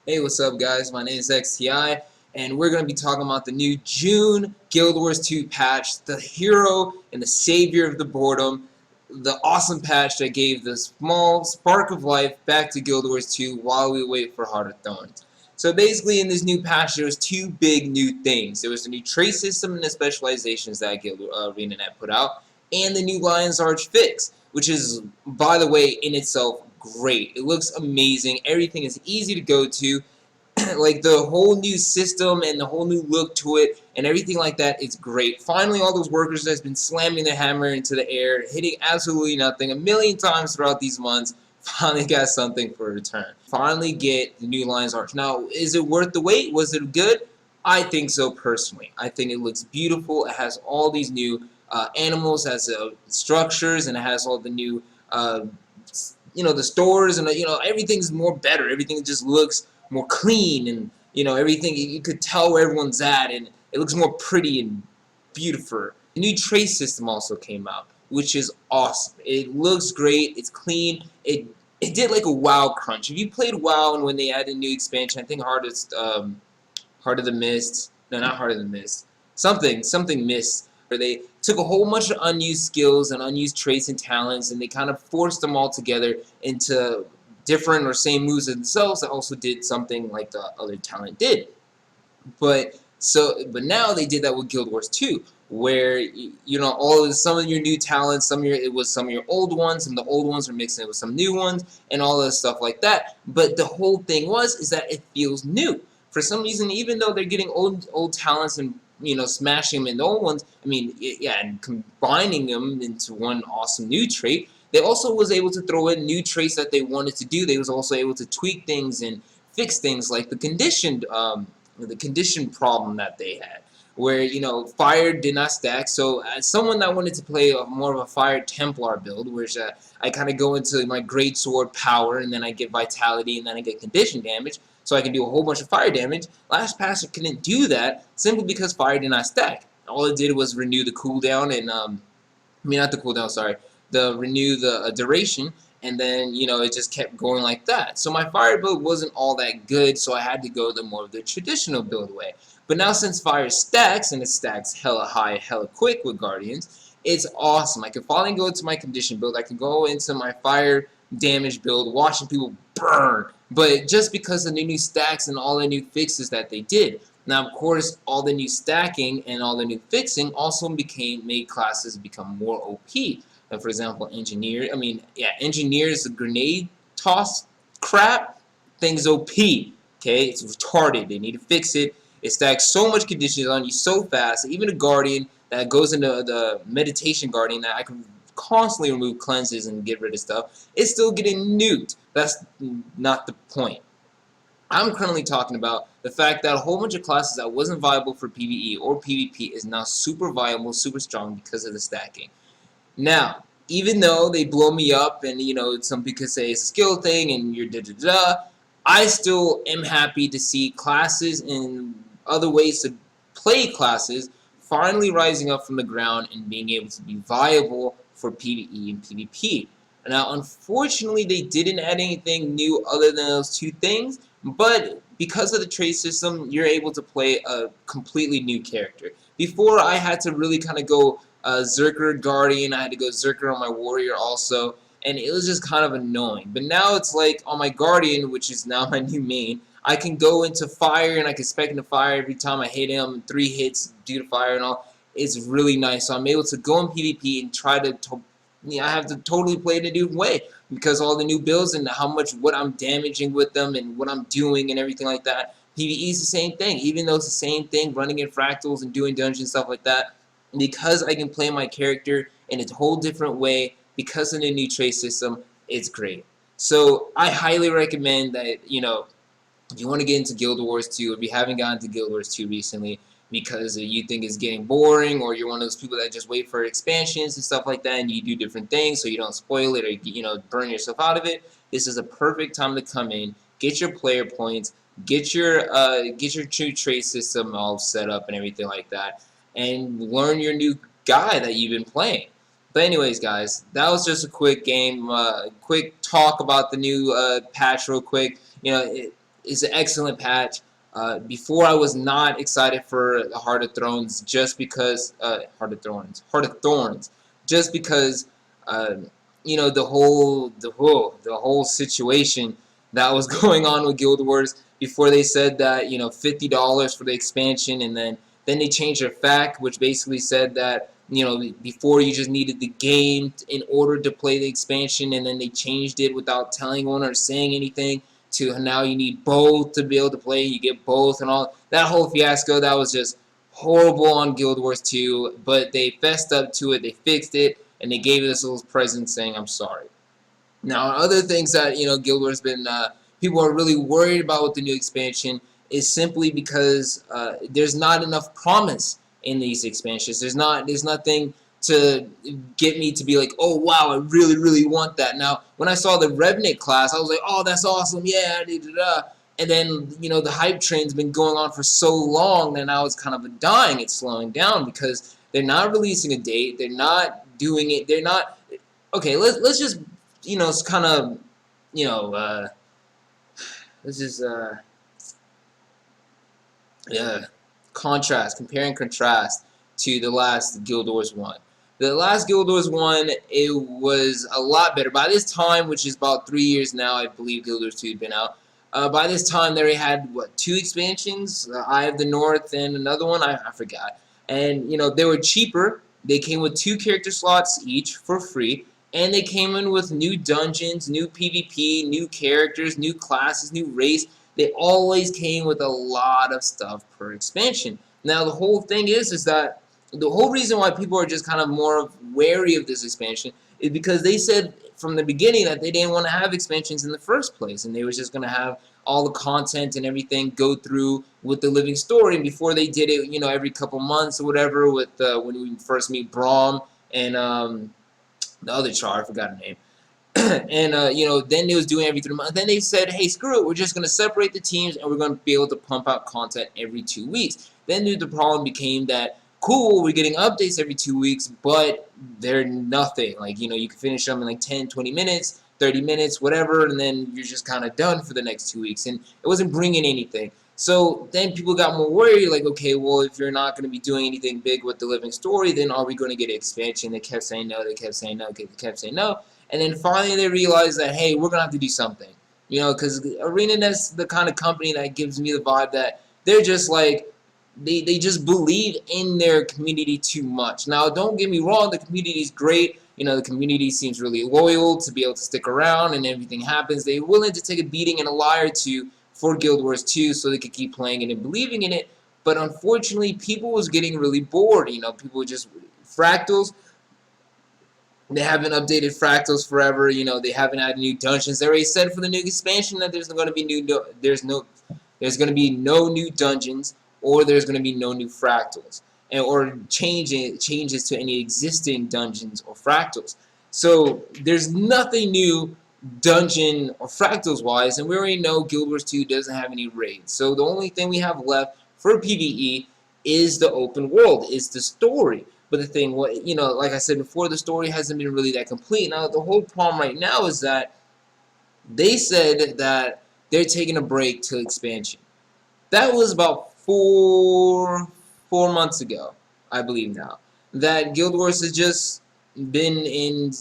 Hey, what's up, guys? My name is XTI, and we're going to be talking about the new June Guild Wars 2 patch, the hero and the savior of the boredom, the awesome patch that gave the small spark of life back to Guild Wars 2 while we wait for Heart of Thorns. So basically, in this new patch, there was two big new things. There was the new trait system and the specializations that Guild ArenaNet put out, and the new Lion's Arch fix, which is, by the way, in itself great. It looks amazing. Everything is easy to go to. Like the whole new system and the whole new look to it and everything like that is great. Finally, all those workers that's been slamming the hammer into the air, hitting absolutely nothing a million times throughout these months, finally got something for a return. Finally get the new Lion's Arch. Now, is it worth the wait? Was it good? I think so personally. I think it looks beautiful. It has all these new animals, has structures, and it has all the new the stores, and everything's more better. Everything just looks more clean, and everything, you could tell where everyone's at, and it looks more pretty and beautiful. The new trace system also came out, which is awesome. It looks great. It's clean. It did like a WoW crunch. If you played WoW and when they added a new expansion, I think Heart of the Mist. No, not Heart of the Mist. Something Mist. Where they took a whole bunch of unused skills and unused traits and talents, and they kind of forced them all together into different or same moves themselves that also did something like the other talent did. But now they did that with Guild Wars 2, where some of your new talents, some of your old ones, and the old ones were mixing it with some new ones, and all this stuff like that. But the whole thing is that it feels new. For some reason, even though they're getting old talents and smashing them into old ones, and combining them into one awesome new trait, they also was able to throw in new traits that they wanted to do. They was also able to tweak things and fix things like the condition problem that they had, where fire did not stack. So as someone that wanted to play more of a fire Templar build, which I kind of go into my great sword power, and then I get vitality, and then I get condition damage, so I can do a whole bunch of fire damage. Last patch couldn't do that simply because fire did not stack. All it did was renew the cooldown, and not the cooldown, sorry, renew the duration, and then it just kept going like that. So my fire build wasn't all that good, so I had to go the more of the traditional build way. But now since fire stacks, and it stacks hella high, hella quick with Guardians, it's awesome. I can finally go into my condition build. I can go into my fire damage build, watching people burn. But just because of the new stacks and all the new fixes that they did. Now, of course, all the new stacking and all the new fixing also made classes become more OP. For example, engineers, the grenade toss crap, thing's OP. Okay, it's retarded. They need to fix it. It stacks so much conditions on you so fast that even a guardian that goes into the meditation guardian that I can constantly remove cleanses and get rid of stuff, is still getting nuked. That's not the point. I'm currently talking about the fact that a whole bunch of classes that wasn't viable for PvE or PvP is now super viable, super strong because of the stacking. Now, even though they blow me up and, some people say it's a skill thing and you're da-da-da, I still am happy to see classes and other ways to play classes finally rising up from the ground and being able to be viable for PvE and PvP. Now, unfortunately, they didn't add anything new other than those two things, but because of the trade system, you're able to play a completely new character. Before, I had to really kind of go Zerker Guardian, I had to go Zerker on my Warrior also, and it was just kind of annoying. But now it's like on my Guardian, which is now my new main, I can go into fire and I can spec into fire every time I hit him, 3 hits due to fire and all. It's really nice. So I'm able to go in PvP and try to I have to totally play it a new way because all the new builds and what I'm damaging with them and what I'm doing and everything like that. PvE is the same thing, even though it's the same thing, running in fractals and doing dungeons stuff like that. Because I can play my character in a whole different way because of the new trace system, it's great. So I highly recommend that, if you want to get into Guild Wars 2, if you haven't gotten to Guild Wars 2 recently because you think it's getting boring, or you're one of those people that just wait for expansions and stuff like that and you do different things so you don't spoil it or burn yourself out of it, this is a perfect time to come in, get your player points, get your true trace system all set up and everything like that, and learn your new guy that you've been playing. But anyways, guys, that was just a quick talk about the new patch real quick. is an excellent patch. Before I was not excited for the Heart of Thrones just because Heart of Thorns, just because you know the whole situation that was going on with Guild Wars. Before they said that $50 for the expansion, and then they changed their fact, which basically said that before you just needed the game in order to play the expansion, and then they changed it without telling anyone or saying anything to now you need both to be able to play. You get both and all that whole fiasco. That was just horrible on Guild Wars 2, but they fessed up to it. They fixed it, and they gave us a little present saying, "I'm sorry." Now, other things that Guild Wars been people are really worried about with the new expansion is simply because there's not enough promise in these expansions. There's nothing to get me to be like, oh wow, I really, really want that. Now, when I saw the Revenant class, I was like, oh, that's awesome, yeah, da da da. And then the hype train's been going on for so long that now it's kind of dying. It's slowing down because they're not releasing a date. They're not doing it. They're not. Okay, let's just kind of let's just yeah, compare and contrast to the last Guild Wars 1. The last Guild Wars 1, it was a lot better. By this time, which is about 3 years now, I believe Guild Wars 2 had been out. By this time, they already had, what, 2 expansions? Eye of the North and another one? I forgot. And, they were cheaper. They came with 2 character slots each for free. And they came in with new dungeons, new PvP, new characters, new classes, new race. They always came with a lot of stuff per expansion. Now, the whole thing is that the whole reason why people are just kind of more wary of this expansion is because they said from the beginning that they didn't want to have expansions in the first place, and they were just going to have all the content and everything go through with the living story. And before they did it, every couple months or whatever, with when we first meet Braum and the other char, I forgot her name. And then they was doing every 3 months. Then they said, hey, screw it, we're just gonna separate the teams and we're gonna be able to pump out content every 2 weeks. Then the problem became that cool, we're getting updates every 2 weeks, but they're nothing. Like you can finish them in like 10, 20 minutes, 30 minutes, whatever, and then you're just kind of done for the next 2 weeks, and it wasn't bringing anything. So then people got more worried, like, okay, well, if you're not going to be doing anything big with the living story, then are we going to get an expansion? They kept saying no, they kept saying no, they kept saying no. And then finally they realized that, hey, we're going to have to do something. Because ArenaNet's the kind of company that gives me the vibe that they're just like, they just believe in their community too much. Now, don't get me wrong, the community is great. The community seems really loyal to be able to stick around, and everything happens. They're willing to take a beating and a lie or two for Guild Wars 2 so they could keep playing it and believing in it. But unfortunately, people was getting really bored. People just fractals. They haven't updated fractals forever. They haven't had new dungeons. They already said for the new expansion that there's going to be there's going to be no new dungeons, or there's going to be no new fractals, or changes to any existing dungeons or fractals. So there's nothing new dungeon or fractals wise, and we already know Guild Wars 2 doesn't have any raids. So the only thing we have left for PvE is the open world, is the story. But the thing, like I said before, the story hasn't been really that complete. Now the whole problem right now is that they said that they're taking a break to expansion. That was about four months ago, I believe now. That Guild Wars has just been in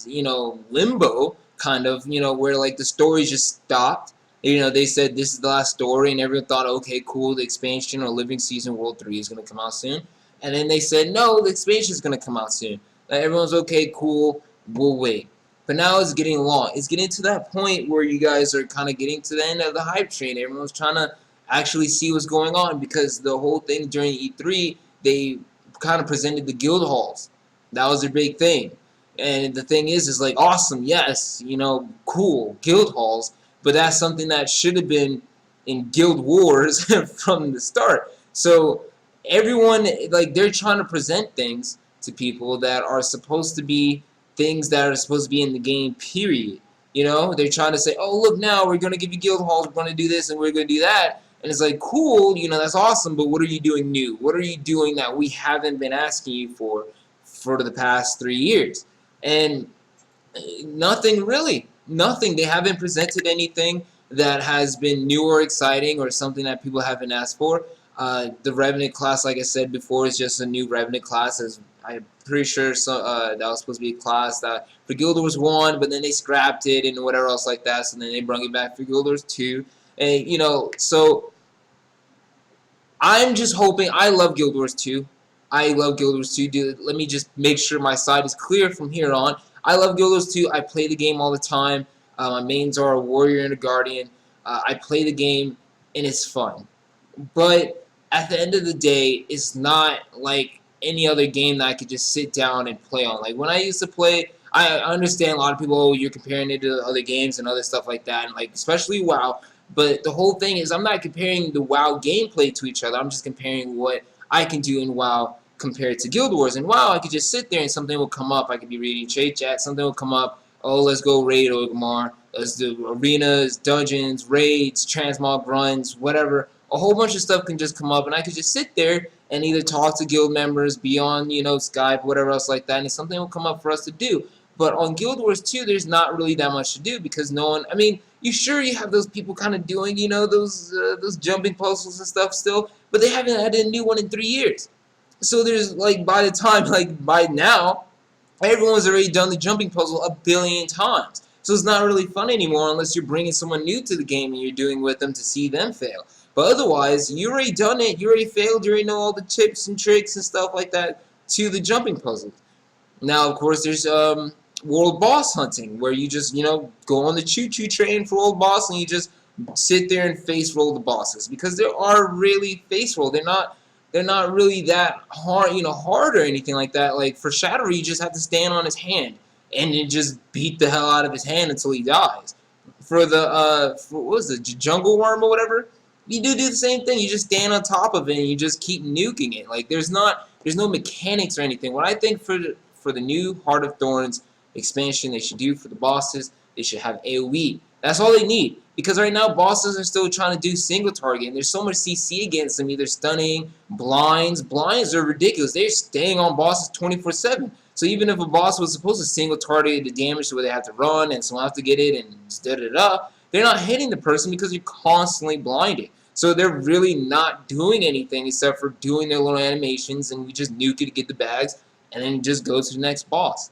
limbo, kind of, where like the story just stopped. They said this is the last story, and everyone thought, okay, cool, the expansion or Living Season World 3 is going to come out soon. And then they said, no, the expansion is going to come out soon. Everyone's okay, cool, we'll wait. But now it's getting long. It's getting to that point where you guys are kind of getting to the end of the hype train. Everyone's trying to actually see what's going on, because the whole thing during E3, they kind of presented the guild halls. That was their big thing. And the thing is like, awesome, yes, cool, guild halls, but that's something that should have been in Guild Wars from the start. So everyone, like, they're trying to present things to people that are supposed to be things that are supposed to be in the game, period. They're trying to say, oh, look, now we're going to give you guild halls, we're going to do this, and we're going to do that. And it's like, cool, that's awesome, but what are you doing new? What are you doing that we haven't been asking you for the past 3 years? And nothing really. Nothing. They haven't presented anything that has been new or exciting or something that people haven't asked for. The Revenant class, like I said before, is just a new Revenant class. As I'm pretty sure that was supposed to be a class that for Guild Wars 1, but then they scrapped it and whatever else like that, so then they brought it back for Guild Wars 2. And, so I'm just hoping. I love Guild Wars 2. I love Guild Wars 2. Dude, let me just make sure my side is clear from here on. I love Guild Wars 2. I play the game all the time. My mains are a warrior and a guardian. I play the game, and it's fun. But at the end of the day, it's not like any other game that I could just sit down and play on. Like when I used to play, I understand a lot of people, oh, you're comparing it to other games and other stuff like that, and like especially WoW. But the whole thing is I'm not comparing the WoW gameplay to each other. I'm just comparing what I can do in WoW compared to Guild Wars. In WoW, I could just sit there and something will come up. I could be reading trade chat, something will come up. Oh, let's go raid Orgrimmar. Let's do arenas, dungeons, raids, transmog runs, whatever. A whole bunch of stuff can just come up, and I could just sit there and either talk to guild members, be on, Skype, whatever else like that, and something will come up for us to do. But on Guild Wars 2, there's not really that much to do because no one. I mean, you have those people kind of doing, those jumping puzzles and stuff still, but they haven't had a new one in 3 years. So there's by now, everyone's already done the jumping puzzle a billion times. So it's not really fun anymore unless you're bringing someone new to the game and you're doing with them to see them fail. But otherwise, you already done it, you already failed, you already know all the tips and tricks and stuff like that to the jumping puzzles. Now, of course, there's world boss hunting, where you just, go on the choo-choo train for world boss and you just sit there and face roll the bosses. Because they are really face roll. They're not really that hard or anything like that. Like for Shadow, you just have to stand on his hand and then just beat the hell out of his hand until he dies. For the what was it, jungle worm or whatever, you do the same thing. You just stand on top of it and you just keep nuking it. Like there's no mechanics or anything. What I think for the new Heart of Thorns expansion they should do for the bosses, they should have AoE. That's all they need. Because right now bosses are still trying to do single target and there's so much CC against them, either stunning, blinds. Blinds are ridiculous. They're staying on bosses 24/7. So even if a boss was supposed to single target the damage to where they have to run and someone has to get it and da-da-da, they're not hitting the person because you're constantly blinded. So they're really not doing anything except for doing their little animations and we just nuke it to get the bags and then just go to the next boss.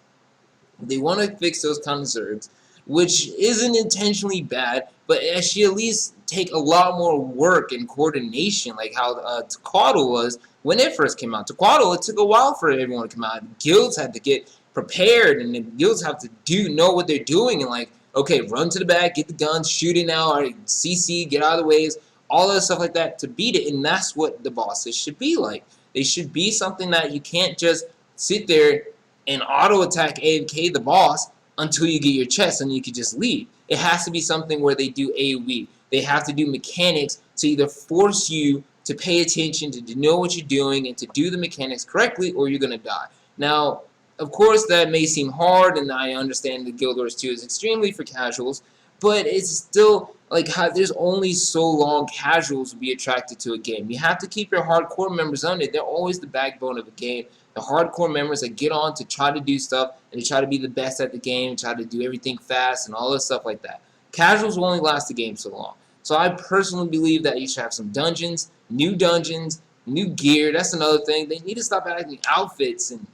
They want to fix those kind of zergs, which isn't intentionally bad, but it should at least take a lot more work and coordination, like how Tequatl was when it first came out. Tequatl, it took a while for everyone to come out. Guilds had to get prepared, and the guilds have to know what they're doing, and like, okay, run to the back, get the guns, shoot it now, or CC, get out of the ways, all that stuff like that to beat it, and that's what the bosses should be like. They should be something that you can't just sit there and auto-attack AFK the boss until you get your chest and you can just leave. It has to be something where they do AoE. They have to do mechanics to either force you to pay attention, to know what you're doing, and to do the mechanics correctly, or you're going to die. Now, of course, that may seem hard, and I understand that Guild Wars 2 is extremely for casuals, but it's still like there's only so long casuals will be attracted to a game. You have to keep your hardcore members on it. They're always the backbone of a game. The hardcore members that get on to try to do stuff and they try to be the best at the game, try to do everything fast and all this stuff like that. Casuals will only last the game so long. So I personally believe that you should have some dungeons, new gear. That's another thing. They need to stop adding outfits and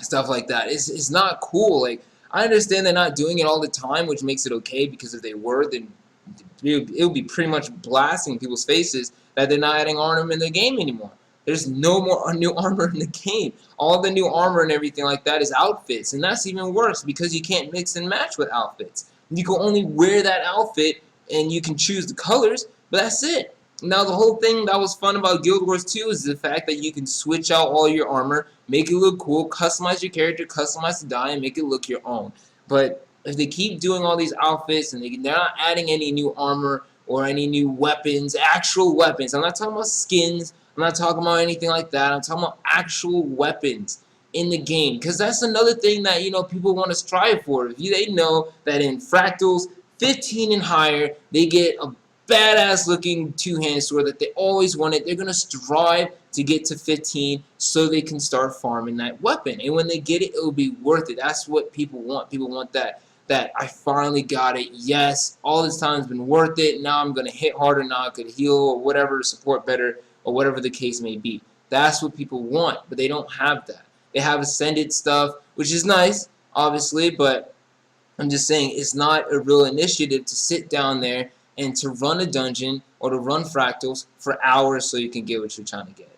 stuff like that. It's not cool. Like I understand they're not doing it all the time, which makes it okay, because if they were, then it would be pretty much blasting people's faces that they're not adding armor in the game anymore. There's no more new armor in the game. All the new armor and everything like that is outfits, and that's even worse because you can't mix and match with outfits. You can only wear that outfit and you can choose the colors, but that's it. Now the whole thing that was fun about Guild Wars 2 is the fact that you can switch out all your armor, make it look cool, customize your character, customize the dye, and make it look your own. But if they keep doing all these outfits and they're not adding any new armor or any new weapons, actual weapons, I'm not talking about skins, I'm not talking about anything like that. I'm talking about actual weapons in the game, because that's another thing that people want to strive for. If they know that in Fractals 15 and higher, they get a badass looking two-handed sword that they always wanted, they're gonna strive to get to 15 so they can start farming that weapon. And when they get it, it'll be worth it. That's what people want. People want that that I finally got it. Yes, all this time has been worth it. Now I'm going to hit harder. Now I could heal or whatever, support better or whatever the case may be. That's what people want, but they don't have that. They have Ascended stuff, which is nice, obviously, but I'm just saying it's not a real initiative to sit down there and to run a dungeon or to run fractals for hours so you can get what you're trying to get.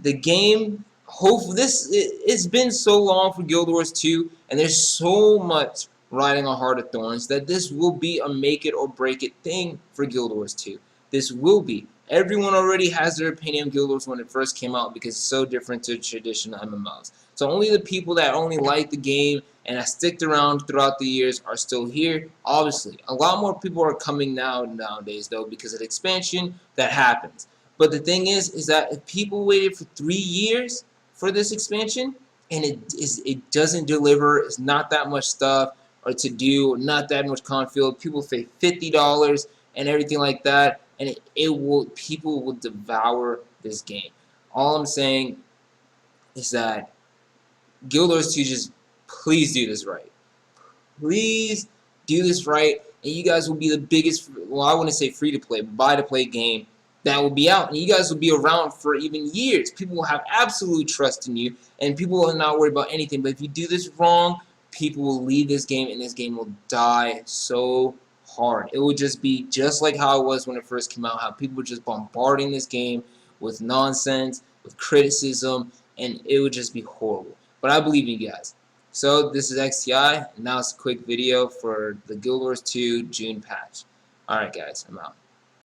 The game, it's been so long for Guild Wars 2, and there's so much riding on Heart of Thorns that this will be a make it or break it thing for Guild Wars 2. This will be. Everyone already has their opinion of Guild Wars when it first came out because it's so different to traditional MMOs. So only the people that only like the game and have sticked around throughout the years are still here. Obviously, a lot more people are coming nowadays though because of the expansion that happens. But the thing is that if people waited for 3 years for this expansion and it doesn't deliver, it's not that much stuff or to do, not that much content, people pay $50 and everything like that, and people will devour this game. All I'm saying is that Guild Wars 2, just please do this right. Please do this right, and you guys will be the biggest, well, I wouldn't say free-to-play, but buy-to-play game that will be out, and you guys will be around for even years. People will have absolute trust in you, and people will not worry about anything. But if you do this wrong, people will leave this game, and this game will die so hard. It will just be just like how it was when it first came out, how people were just bombarding this game with nonsense, with criticism, and it would just be horrible. But I believe in you guys. So this is XTI, and now it's a quick video for the Guild Wars 2 June patch. Alright guys, I'm out.